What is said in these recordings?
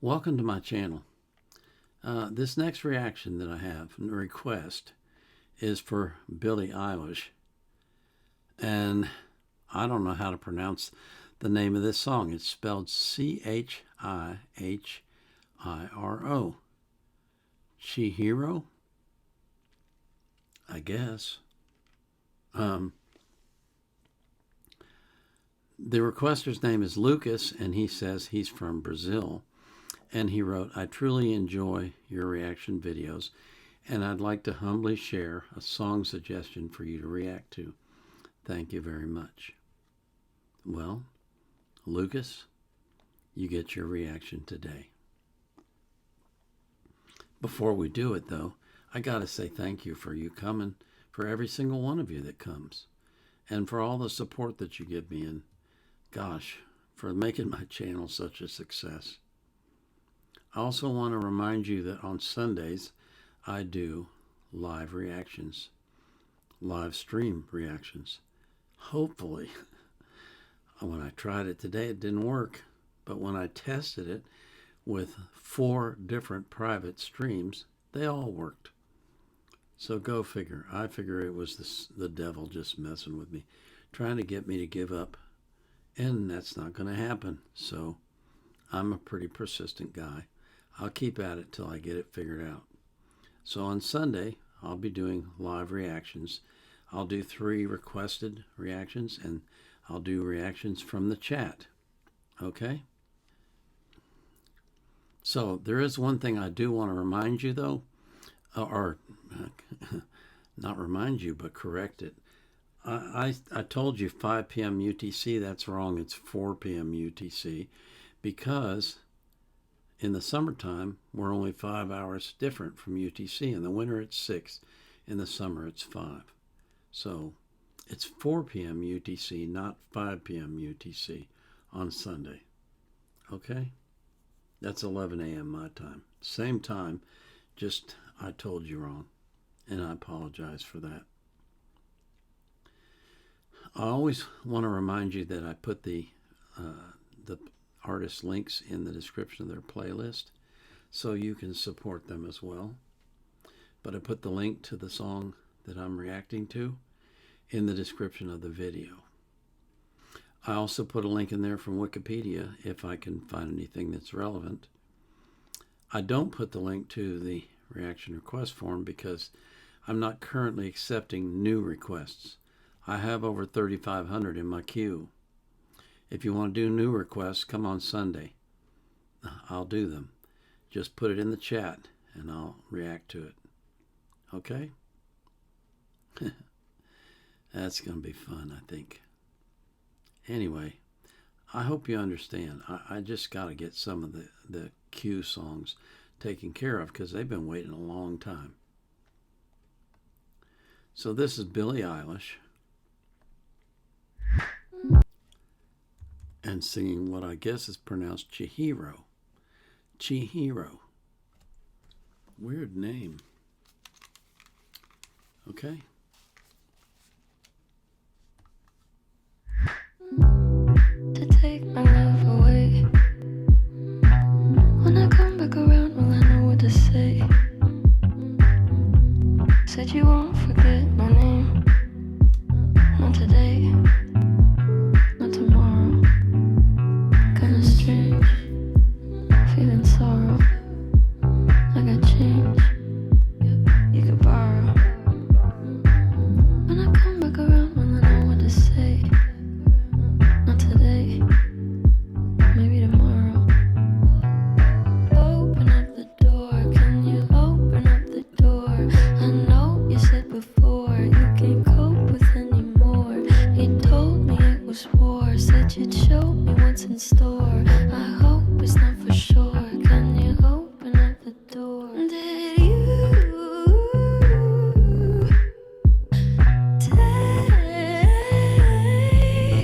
Welcome to my channel. This next reaction that I have, request, is for Billie Eilish. And I don't know how to pronounce the name of this song. It's spelled C-H-I-H-I-R-O. Chihiro? I guess. The requester's name is Lucas, and he says he's from Brazil. And he wrote, I truly enjoy your reaction videos, and I'd like to humbly share a song suggestion for you to react to. Thank you very much. Well, Lucas, you get your reaction today. Before we do it, though, I got to say thank you for you coming, for every single one of you that comes, and for all the support that you give me, and gosh, for making my channel such a success. I also want to remind you that on Sundays, I do live reactions, live stream reactions. Hopefully, when I tried it today, it didn't work. But when I tested it with 4 different private streams, they all worked. So go figure. I figure it was the devil just messing with me, trying to get me to give up. And that's not going to happen. So I'm a pretty persistent guy. I'll keep at it till I get it figured out. So on Sunday, I'll be doing live reactions. I'll do 3 requested reactions, and I'll do reactions from the chat. Okay? So there is one thing I do want to remind you, though, or not remind you, but correct it. I told you 5 p.m. UTC. That's wrong. It's 4 p.m. UTC, because in the summertime, we're only 5 hours different from UTC. In the winter, it's 6. In the summer, it's 5. So it's 4 p.m. UTC, not 5 p.m. UTC on Sunday. Okay? That's 11 a.m. my time. Same time, just I told you wrong, and I apologize for that. I always want to remind you that I put the artist links in the description of their playlist, so you can support them as well. But I put the link to the song that I'm reacting to in the description of the video. I also put a link in there from Wikipedia if I can find anything that's relevant. I don't put the link to the reaction request form because I'm not currently accepting new requests. I have over 3,500 in my queue. If you want to do new requests, come on Sunday. I'll do them. Just put it in the chat and I'll react to it. Okay? That's going to be fun, I think. Anyway, I hope you understand. I just got to get some of the queue songs taken care of because they've been waiting a long time. So this is Billie Eilish, and singing what I guess is pronounced Chihiro. Chihiro. Weird name. Okay. To take my love away. When I come back around, will I know what to say? Said you won't forget my name. Not today. Not tomorrow. Kinda strange. Feeling sorrow. I got change. You could borrow. When I come back around, will I know what to say? Not today. Maybe tomorrow. Open up the door. Can you open up the door? I know you said before you can't cope with anymore. You told me it was war. Said you'd show me what's in store. I hope it's not for sure. Can you open up the door? Did you take my love away from me? Me.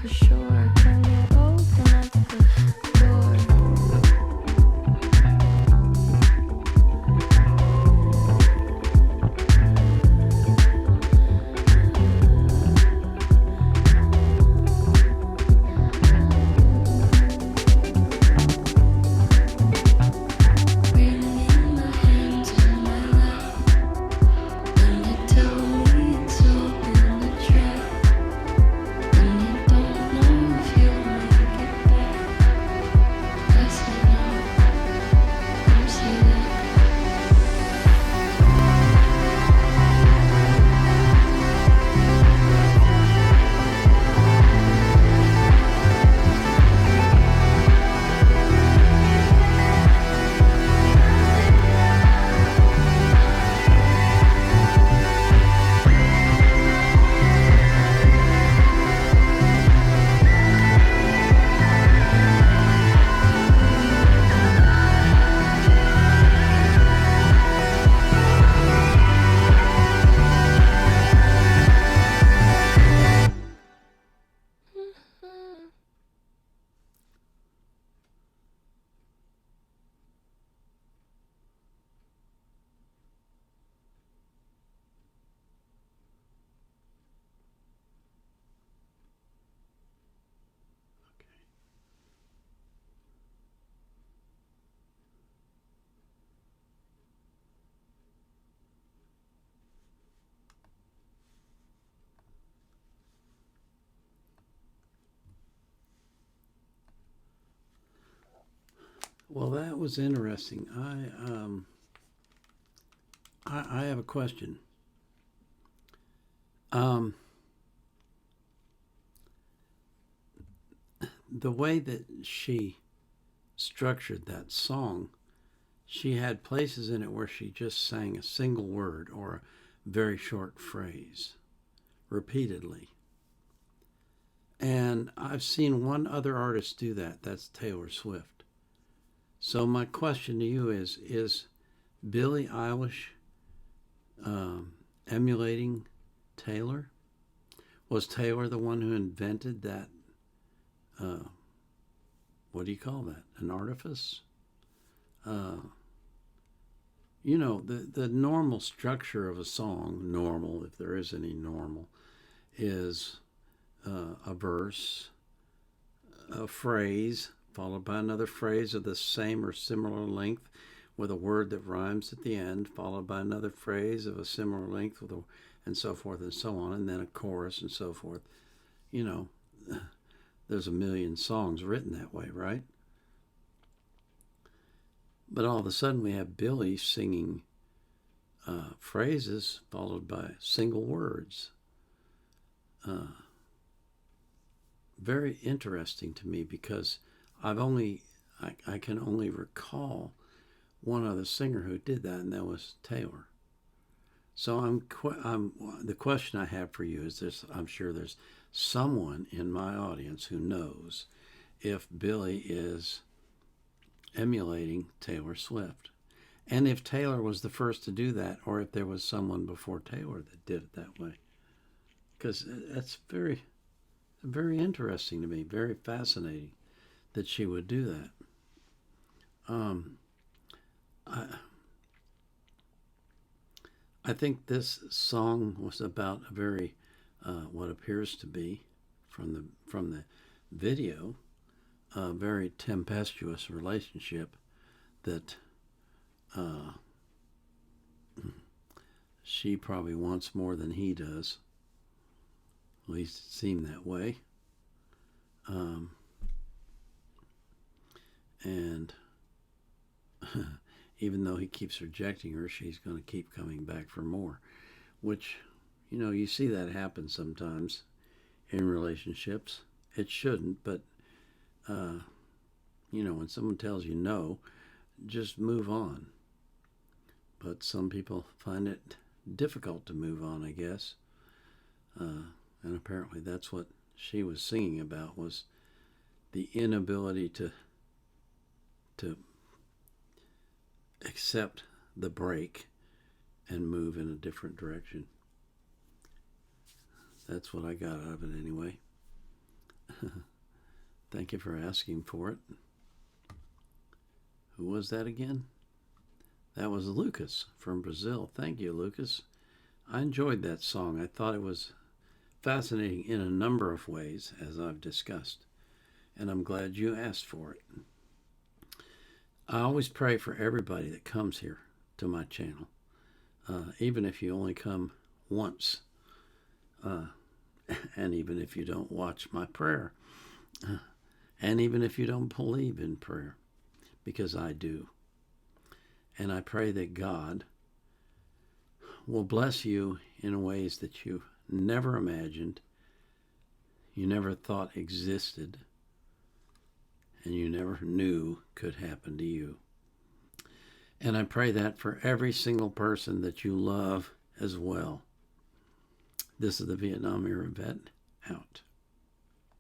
for sure. Can you open up the door? Bringing my hands in my lap, and you tell me it's all been a trap, and you don't know if you'll make it back. I say no, you say that. Well, that was interesting. I have a question. Um, the way that she structured that song, she had places in it where she just sang a single word or a very short phrase repeatedly. And I've seen one other artist do that. That's Taylor Swift. So my question to you is Billie Eilish emulating Taylor? Was Taylor the one who invented that? What do you call that? An artifice? You know, the normal structure of a song, normal, if there is any normal, is a verse, a phrase, followed by another phrase of the same or similar length with a word that rhymes at the end, followed by another phrase of a similar length with and so forth and so on, and then a chorus and so forth. You know, there's a million songs written that way, right? But all of a sudden we have Billie singing phrases followed by single words. Very interesting to me because I can only recall one other singer who did that, and that was Taylor. So the question I have for you is this: I'm sure there's someone in my audience who knows if Billie is emulating Taylor Swift, and if Taylor was the first to do that, or if there was someone before Taylor that did it that way. Because that's very, very interesting to me, very fascinating that she would do that. I think this song was about a very, what appears to be, from the video, a very tempestuous relationship that she probably wants more than he does. At least it seemed that way. And even though he keeps rejecting her, she's going to keep coming back for more, which, you know, you see that happen sometimes in relationships. It shouldn't, but, you know, when someone tells you no, just move on. But some people find it difficult to move on, I guess. And apparently that's what she was singing about, was the inability to accept the break and move in a different direction. That's what I got out of it anyway. Thank you for asking for it. Who was that again? That was Lucas from Brazil. Thank you, Lucas. I enjoyed that song. I thought it was fascinating in a number of ways, as I've discussed, and I'm glad you asked for it. I always pray for everybody that comes here to my channel, even if you only come once, and even if you don't watch my prayer, and even if you don't believe in prayer, because I do. And I pray that God will bless you in ways that you never imagined, you never thought existed, and you never knew could happen to you. And I pray that for every single person that you love as well. This is the Vietnam Era Vet, out.